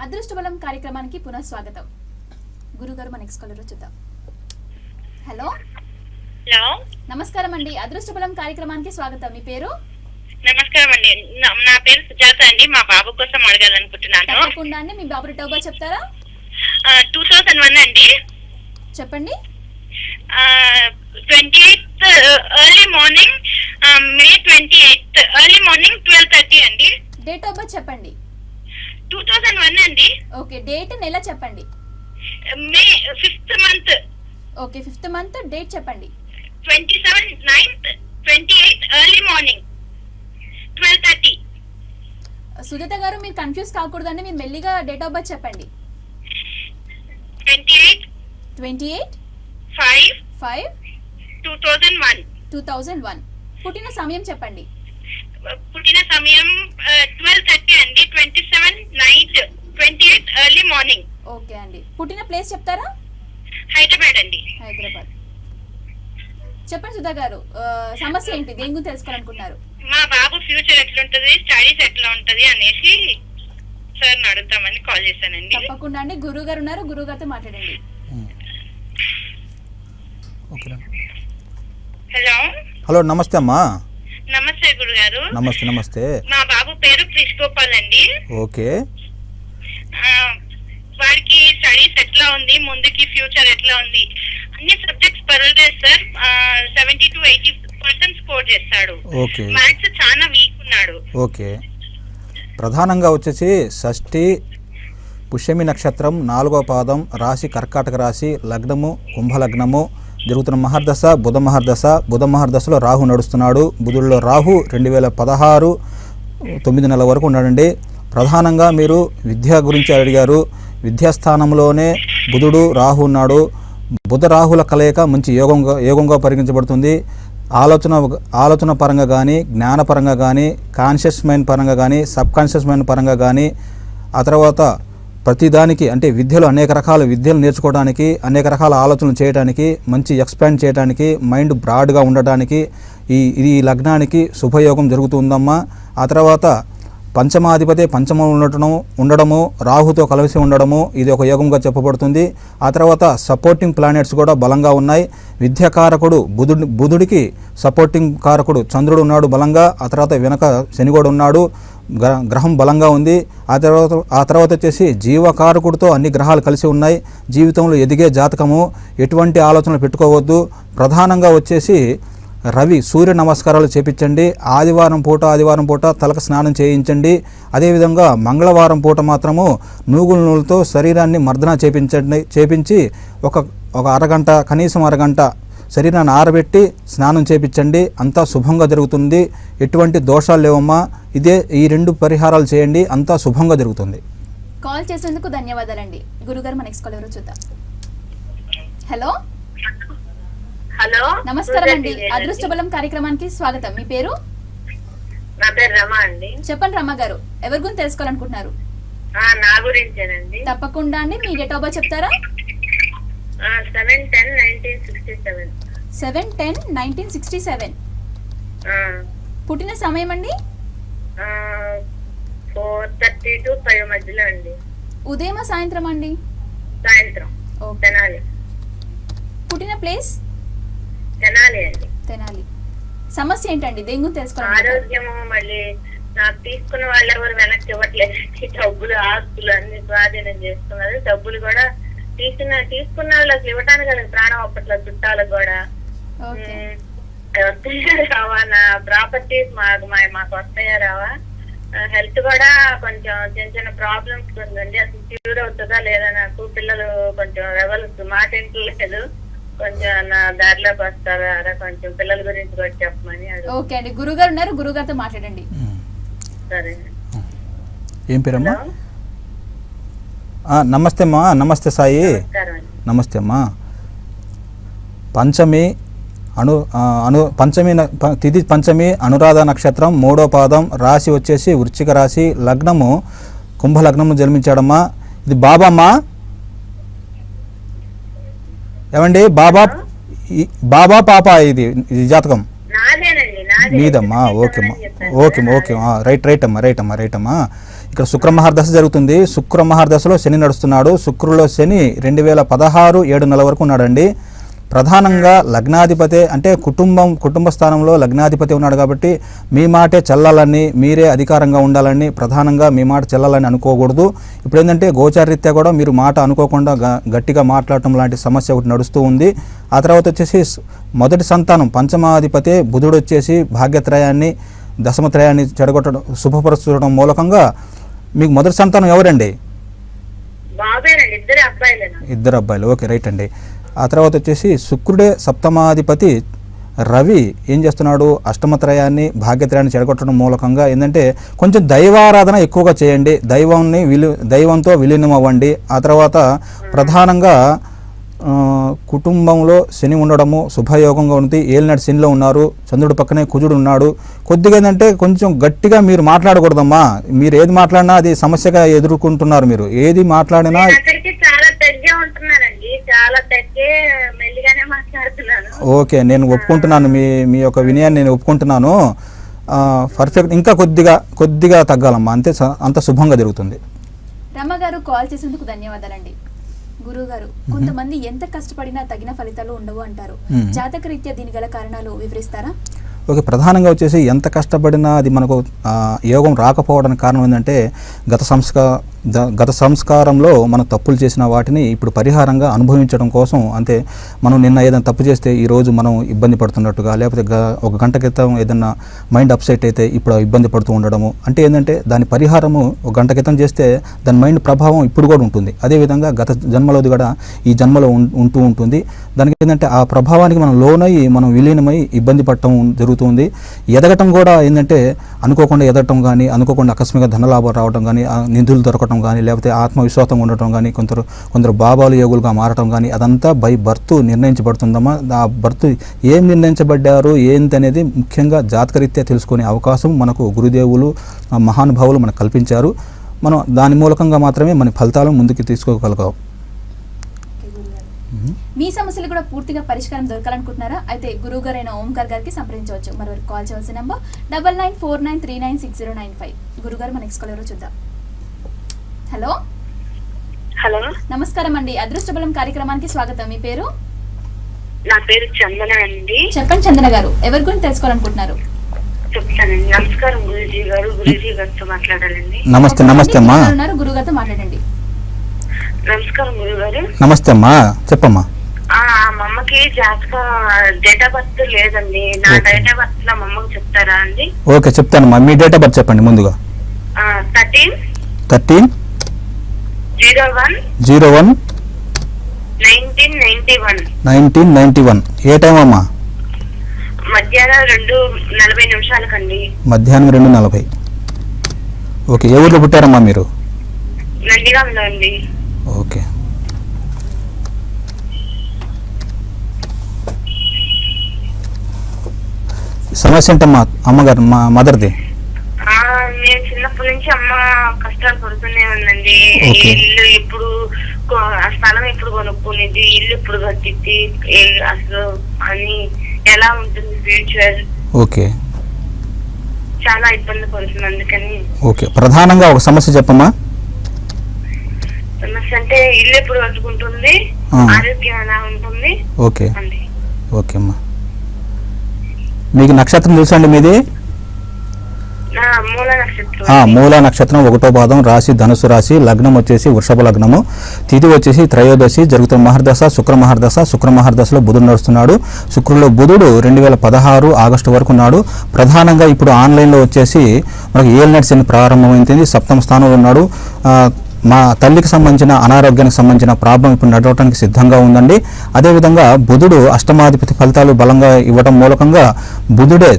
అదృష్టబలం కార్యక్రమానికి పునః స్వాగతం. గురుగారు మన నెక్స్ట్ కాలర్ చూద్దాం. హలో హలో, నమస్కారం అండి. అదృష్టబలం కార్యక్రమానికి స్వాగతం. మీ పేరు? నమస్కారం అండి. నా పేరు సుజాత అండి. మా బాబు కోసం అడగాలనుకుంటున్నాను. తప్పకుండా అండి. మీ బాబు డేట్ ఆఫ్ బర్త్ చెప్తారా? 2001 అండి. చెప్పండి. 28th ఎర్లీ మార్నింగ్, మే 28th ఎర్లీ మార్నింగ్ 12:30 అండి. డేట్ ఆఫ్ బర్త్ చెప్పండి. 2001 అండి. ఓకే, డేట్ నెల చెప్పండి. మే 5th month. Okay, 5th month. Date చెప్పండి. 27 9th 28th early morning 12:30. Sujatha గారు, మీరు కన్ఫ్యూజ్ కాకూడదండి. మీరు మెల్లిగా డేట్ ఆఫ్ బర్త్ చెప్పండి. 28 5 2001. పుట్టిన సమయం చెప్పండి. పుట్టిన సమయం 12:30 అండి. 27 నైట్ 28 ఎర్లీ మార్నింగ్. ఓకే అండి. పుట్టిన ప్లేస్ చెప్తారా? హైదరాబాద్ అండి. హైదరాబాద్. చెప్పండి సుధా గారు, సమస్య ఏంటి? దేని గురించి తెలుసుకోవాలనుకుంటున్నారు? మా బాబు ఫ్యూచర్ ఎట్లుంటది, స్టడీస్ ఎట్లా ఉంటది అనేసి సార్ అడుగుతామని కాల్ చేశానండి. తప్పకుండా అండి. గురువు గారు ఉన్నారు, గురువు గారితో మాట్లాడండి. హలో హలో, నమస్తే అమ్మా. నమస్తే గురుగారు. నమస్తే నమస్తే. మా బాబు పేరు క్రిష్ గోపాల్ అండి. ఓకే. వాడికి స్టడీస్ ఎట్లా ఉంది, ముందుకి ఫ్యూచర్ ఎట్లా ఉంది, అన్ని సబ్జెక్ట్స్ పర్వాలేదు సార్. 70 to 80% స్కోర్ చేస్తాడు. ఓకే. మ్యాథ్స్ చాలా వీక్ ఉన్నాడు. ఓకే. ప్రధానంగా వచ్చేసి షష్ఠి, పుష్యమి నక్షత్రం, 4వ పాదం, రాశి కర్కాటక రాశి, లగ్నము కుంభలగ్నము, జరుగుతున్న మహర్దశ బుధ మహర్దశ. బుధ మహర్దశలో రాహు నడుస్తున్నాడు. బుధుడిలో రాహు 2016 9 నెలల వరకు ఉన్నాడండి. ప్రధానంగా మీరు విద్య గురించి అడిగారు. విద్యాస్థానంలోనే బుధుడు రాహు ఉన్నాడు. బుధ రాహుల కలయిక మంచి యోగంగా పరిగణించబడుతుంది. ఆలోచన పరంగా కానీ, జ్ఞానపరంగా కానీ, కాన్షియస్ మైండ్ పరంగా కానీ, సబ్ కాన్షియస్ మైండ్ పరంగా కానీ, ఆ తర్వాత ప్రతిదానికి అంటే విద్యలో అనేక రకాల విద్యలు నేర్చుకోవడానికి, అనేక రకాల ఆలోచనలు చేయడానికి, మంచి ఎక్స్పాండ్ చేయడానికి, మైండ్ బ్రాడ్గా ఉండడానికి ఈ లగ్నానికి శుభయోగం జరుగుతుందమ్మా. ఆ తర్వాత పంచమాధిపతి పంచమంలో ఉండడము, రాహుతో కలిసి ఉండడము, ఇది ఒక యోగంగా చెప్పబడుతుంది. ఆ తర్వాత సపోర్టింగ్ ప్లానెట్స్ కూడా బలంగా ఉన్నాయి. విద్యాకారకుడు బుధుడికి సపోర్టింగ్ కారకుడు చంద్రుడు ఉన్నాడు బలంగా. ఆ తర్వాత వెనక శని కూడా ఉన్నాడు. గ్రహం బలంగా ఉంది. ఆ తర్వాత వచ్చేసి జీవకారకుడితో అన్ని గ్రహాలు కలిసి ఉన్నాయి. జీవితంలో ఎదిగే జాతకము, ఎటువంటి ఆలోచనలు పెట్టుకోవద్దు. ప్రధానంగా వచ్చేసి రవి సూర్య నమస్కారాలు చేపించండి. ఆదివారం పూట తలకు స్నానం చేయించండి. అదేవిధంగా మంగళవారం పూట మాత్రము నూగుల నూలుతో శరీరాన్ని మర్దన చేపించి ఒక అరగంట, కనీసం అరగంట శరీరాన్ని ఆరబెట్టి స్నానం చేపించండి. అంతా శుభంగా జరుగుతుంది. ఎటువంటి దోషాలు లేవమ్మా. ఈ 2 పరిహారాలు చేయండి, అంతా శుభంగా జరుగుతుంది. కాల్ చేసేందుకు ధన్యవాదాలండి. గురుగారు మన నెక్స్ట్ కాల్ ఎవరో చూద్దాం. హలో హలో, నమస్కారం అండి. అదృష్టబలం కార్యక్రమానికి స్వాగతం. మీ పేరు? నా పేరు రమా అండి. చెప్పండి రమ గారు, ఎవరి గురించి తెలుసుకోవాలనుకుంటున్నారు? నా గురించేనండి. తప్పకుండా అండి. మీ డేట్ ఆఫ్ బర్త్ చెప్తారా? 7/10/1967. 7/10/1967. పుట్టిన సమయం అండి? 4:30 to 5 మధ్యలో అండి. ఉదయం సాయంత్రం అండి? సాయంత్రం. తెనాలి. పుట్టిన ప్లేస్? తెనాలి అండి. తెనాలి. సమస్య ఏంటండి? దేని గురించి తెలుసుకోవాలి? ఆరోగ్యము, మళ్ళీ నాకు తీసుకున్న వాళ్ళు ఎవరు వెనక్కి ఇవ్వట్లేదు. డబ్బులు, ఆస్తులు అన్ని స్వాధీనం చేసుకున్నారు. డబ్బులు కూడా తీసుకున్న వాళ్ళకి ఇవ్వటానికి కదా ప్రాణం అప్పట్లో, చుట్టాలకు కూడా వస్తాయా రావా, నా ప్రాపర్టీస్ మాకు వస్తాయా రావా, హెల్త్ కూడా కొంచెం చిన్న ప్రాబ్లమ్స్ ఉందండి. అసలు క్యూర్ అవుతుందా లేదా, నాకు పిల్లలు కొంచెం రెవల్స్ మాట ఇంటలేదు, కొంచెం నా దారిలోకి వస్తారా, కొంచెం పిల్లల గురించి కూడా చెప్పమని. ఓకే అండి. గురుగారు ఉన్నారు, గురుగారితో మాట్లాడండి. సరే. ఏం పేరమ్మా? నమస్తే అమ్మా. నమస్తే సాయి. నమస్తే అమ్మా. తిథి పంచమి, అనురాధ నక్షత్రం, 3వ పాదం, రాశి వచ్చేసి వృశ్చిక రాశి, లగ్నము కుంభలగ్నము జన్మించాడమ్మా. ఇది బాబామ్మా? ఏమండి బాబా పాప? ఇది జాతకం మీదమ్మా? ఓకే అమ్మా. రైట్ అమ్మా. ఇక్కడ శుక్ర మహర్దశ జరుగుతుంది. శుక్ర మహర్దశలో శని నడుస్తున్నాడు. శుక్రులో శని 2016 7 నెలల వరకు ఉన్నాడండి. ప్రధానంగా లగ్నాధిపతి అంటే కుటుంబ స్థానంలో లగ్నాధిపతి ఉన్నాడు కాబట్టి మీ మాటే చెల్లాలని, మీరే అధికారంగా ఉండాలని, ప్రధానంగా మీ మాట చెల్లాలని అనుకోకూడదు. ఇప్పుడు ఏంటంటే గోచారరీత్యా కూడా మీరు మాట అనుకోకుండా గట్టిగా మాట్లాడటం లాంటి సమస్య ఒకటి నడుస్తూ ఉంది. ఆ తర్వాత వచ్చేసి మొదటి సంతానం పంచమాధిపతి బుధుడు వచ్చేసి భాగ్యత్రయాన్ని దశమత్రయాన్ని చెడగొట్టడం శుభపరచడం మూలకంగా మీకు మొదటి సంతానం ఎవరండి? ఇద్దరు అబ్బాయిలు. ఓకే, రైట్ అండి. ఆ తర్వాత వచ్చేసి శుక్రుడే సప్తమాధిపతి రవి ఏం చేస్తున్నాడు, అష్టమత్రయాన్ని భాగ్యత్రయాన్ని చెడగొట్టడం మూలకంగా ఏంటంటే కొంచెం దైవారాధన ఎక్కువగా చేయండి, దైవంతో విలీనం అవ్వండి. ఆ తర్వాత ప్రధానంగా కుటుంబంలో శని ఉండడము శుభయోగంగా ఉంది. ఏలినాటి శనిలో ఉన్నారు, చంద్రుడి పక్కనే కుజుడు ఉన్నాడు. కొద్దిగా ఏంటంటే కొంచెం గట్టిగా మీరు మాట్లాడకూడదమ్మా. మీరు ఏది మాట్లాడినా అది సమస్యగా ఎదుర్కొంటున్నారు. మీరు ఏది మాట్లాడినా ఓకే, నేను ఒప్పుకుంటున్నాను. మీ యొక్క వినయాన్ని నేను ఒప్పుకుంటున్నాను. పర్ఫెక్ట్. ఇంకా కొద్దిగా తగ్గాలమ్మా, అంత శుభంగా జరుగుతుంది. రమ్మగారు కాల్ చేసేందుకు ధన్యవాదాలండి. గురువుగారు, కొంతమంది ఎంత కష్టపడినా తగిన ఫలితాలు ఉండవు అంటారు. జాతక రీత్యా దీని గల కారణాలు వివరిస్తారా? ఓకే, ప్రధానంగా వచ్చేసి ఎంత కష్టపడినా అది మనకు యోగం రాకపోవడానికి కారణం ఏంటంటే గత సంస్కారంలో మనం తప్పులు చేసిన వాటిని ఇప్పుడు పరిహారంగా అనుభవించడం కోసం. అంతే, మనం నిన్న ఏదైనా తప్పు చేస్తే ఈరోజు మనం ఇబ్బంది పడుతున్నట్టుగా, లేకపోతే ఒక గంట క్రితం ఏదైనా మైండ్ అప్సెట్ అయితే ఇప్పుడు ఇబ్బంది పడుతూ ఉండడము. అంటే ఏంటంటే దాని పరిహారము ఒక గంట క్రితం చేస్తే దాని మైండ్ ప్రభావం ఇప్పుడు కూడా ఉంటుంది. అదేవిధంగా గత జన్మలోది కూడా ఈ జన్మలో ఉంటూ ఉంటుంది. దానికి ఏంటంటే ఆ ప్రభావానికి మనం లోనయ్యి మనం విలీనమై ఇబ్బంది పడటం జరుగుతుంది. ఎదగటం కూడా ఏంటంటే అనుకోకుండా ఎదగటం కానీ, అనుకోకుండా ఆకస్మిక ధనలాభం రావడం కానీ, నిధులు దొరకటం కానీ, లేకపోతే ఆత్మవిశ్వాసం ఉండటం కానీ, కొందరు బాబాలు యోగులుగా మారటం కానీ, అదంతా బై బర్త్ నిర్ణయించబడుతుందమ్మా. ఆ బర్త్ ఏం నిర్ణయించబడ్డారు ఏంటి అనేది ముఖ్యంగా జాతకరీత్యా తెలుసుకునే అవకాశం మనకు గురుదేవులు మహానుభావులు మనకు కల్పించారు. మనం దాని మూలకంగా మాత్రమే మన ఫలితాలను ముందుకు తీసుకోగలుగుతాం. మీ సమస్యలు కూడా పూర్తిగా పరిష్కారం దొరకాలనుకుంటున్నారా? అయితే గురువు గారైన ఓంకార్ గారికి సంప్రదించవచ్చు. మరొకరికి కాల్ చేయాల్సిన నంబర్ 9949396095. గురుగారు, మన నెక్స్ట్ కాల్ ఎవరో చూద్దాం. హలో హలో, నమస్కారం అండి. అదృష్టబలం కార్యక్రమానికి స్వాగతం. మీ పేరు? నా పేరు చందన అండి. చెప్పండి చందన గారు, ఎవరి గురించి తెలుసుకోవాలనుకుంటున్నారు? చెప్తానండి. నమస్కారం గురూజీ గారు. గురూజీ గారితో మాట్లాడాలండి. నమస్తే అమ్మా. గురువు గారితో మాట్లాడండి. నమస్కారం గురుగారు. నమస్తే అమ్మా, చెప్పమ్మా. మా అమ్మకి జాతకం డేట్ ఆఫ్ బర్త్ లేదండి. నా డేట్ ఆఫ్ బర్త్ మా అమ్మకి చెప్తారా అండి? ఓకే, చెప్తానమ్మా. మీ డేట్ ఆఫ్ బర్త్ చెప్పండి ముందుగా. 13/01/1991. ఏ టైం అమ్మా? మధ్యాహ్నం 2:40 మధ్యాహ్నం 2:40. ఓకే, ఏ ఊర్లో పుట్టారమ్మా మీరు? నందిగాంలో అండి. ఓకే, సమస్య ఏంటమ్మా అమ్మగారు మదర్ది? నేను చిన్నప్పటి నుంచి అమ్మ కష్టాలు పడుతూనే ఉందండి. ఇల్లు ఇప్పుడు స్థలం ఎప్పుడు కొనుక్కునేది, ఇల్లు ఎప్పుడు కట్టింది, అసలు అని ఎలా ఉంటుంది ఫ్యూచర్. ఓకే, చాలా ఇబ్బంది పడుతుంది. అందుకని ఓకే, ప్రధానంగా ఒక సమస్య చెప్పమ్మా. సమస్య అంటే ఇల్లు ఎప్పుడు కట్టుకుంటుంది, ఆరోగ్యం ఎలా ఉంటుంది. ఓకే ఓకే అమ్మా. మీకు నక్షత్రం తెలుసా అండి మీది? మూల నక్షత్రం 1వ పాదం, రాశి ధనుసు రాశి, లగ్నం వచ్చేసి వృషభ లగ్నము, తిథి వచ్చేసి త్రయోదశి, జరుగుతున్న మహర్దశ శుక్ర మహర్దశలో బుధుడు నడుస్తున్నాడు. శుక్రులో బుధుడు 2016 ఆగస్టు వరకు ఉన్నాడు. ప్రధానంగా ఇప్పుడు ఆన్లైన్లో వచ్చేసి మనకు ఏలినాటి శని ప్రారంభమైంది. సప్తమ స్థానంలో ఉన్నాడు. మా తల్లికి సంబంధించిన అనారోగ్యానికి సంబంధించిన ప్రాబ్లం ఇప్పుడు నడవడానికి సిద్ధంగా ఉందండి. అదేవిధంగా బుధుడు అష్టమాధిపతి ఫలితాలు బలంగా ఇవ్వడం మూలకంగా బుధుడే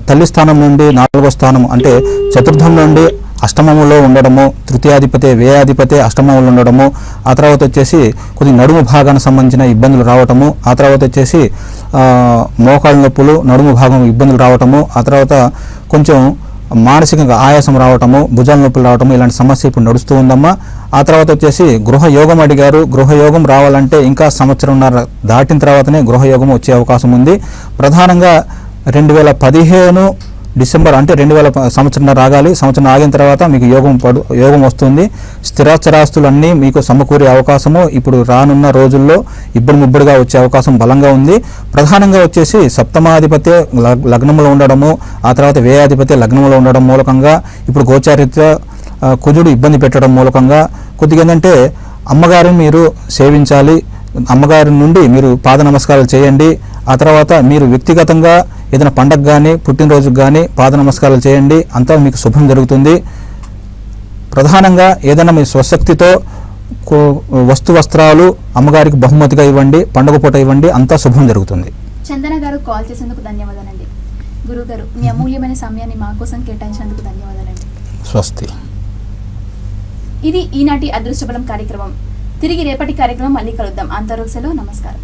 తల్లి స్థానం నుండి 4వ స్థానం అంటే చతుర్థం నుండి అష్టమంలో ఉండడము, తృతీయాధిపతి వ్యయాధిపతి అష్టమంలో ఉండడము, ఆ తర్వాత వచ్చేసి కొద్ది నడుము భాగానికి సంబంధించిన ఇబ్బందులు రావటము, ఆ తర్వాత వచ్చేసి మోకాళ్ళ నొప్పులు, నడుము భాగం ఇబ్బందులు రావటము, ఆ తర్వాత కొంచెం మానసికంగా ఆయాసం రావటము, భుజాల నొప్పులు రావటము, ఇలాంటి సమస్య ఇప్పుడు నడుస్తూ ఉందమ్మా. ఆ తర్వాత వచ్చేసి గృహయోగం అడిగారు. గృహయోగం రావాలంటే ఇంకా 1.5 సంవత్సరం దాటిన తర్వాతనే గృహయోగం వచ్చే అవకాశం ఉంది. ప్రధానంగా 2015 డిసెంబర్ అంటే 2000 సంవత్సరం రాగాలి. సంవత్సరం ఆగిన తర్వాత మీకు యోగం వస్తుంది. స్థిరాస్తులన్నీ మీకు సమకూరే అవకాశము ఇప్పుడు రానున్న రోజుల్లో ఇబ్బడిముబ్బడిగా వచ్చే అవకాశం బలంగా ఉంది. ప్రధానంగా వచ్చేసి సప్తమాధిపతి లగ్నంలో ఉండడము, ఆ తర్వాత వ్యయాధిపతి లగ్నంలో ఉండడం మూలకంగా ఇప్పుడు గోచారిత్య కుజుడు ఇబ్బంది పెట్టడం మూలకంగా కొద్దిగా ఏంటంటే అమ్మగారిని మీరు సేవించాలి. అమ్మగారి నుండి మీరు పాద నమస్కారాలు చేయండి. ఆ తర్వాత మీరు వ్యక్తిగతంగా ఏదైనా పండగ కానీ పుట్టినరోజుకు కానీ పాద నమస్కారాలు చేయండి. అంతా మీకు శుభం జరుగుతుంది. ప్రధానంగా ఏదైనా మీ స్వశక్తితో వస్త్రాలు అమ్మగారికి బహుమతిగా ఇవ్వండి, పండుగ పూట ఇవ్వండి, అంతా శుభం జరుగుతుంది. చందన గారు కాల్ చేసేందుకు ధన్యవాదాలండి. గురుగారు మీ అమూల్యమైన సమయాన్ని మా కోసం కేటాయించినందుకు ధన్యవాదాలండి. స్వస్తి. ఇది ఈనాటి అదృష్టబలం కార్యక్రమం. తిరిగి రేపటి కార్యక్రమం మళ్ళీ కలుద్దాం. అంతవరకు సెలవు. నమస్కారం.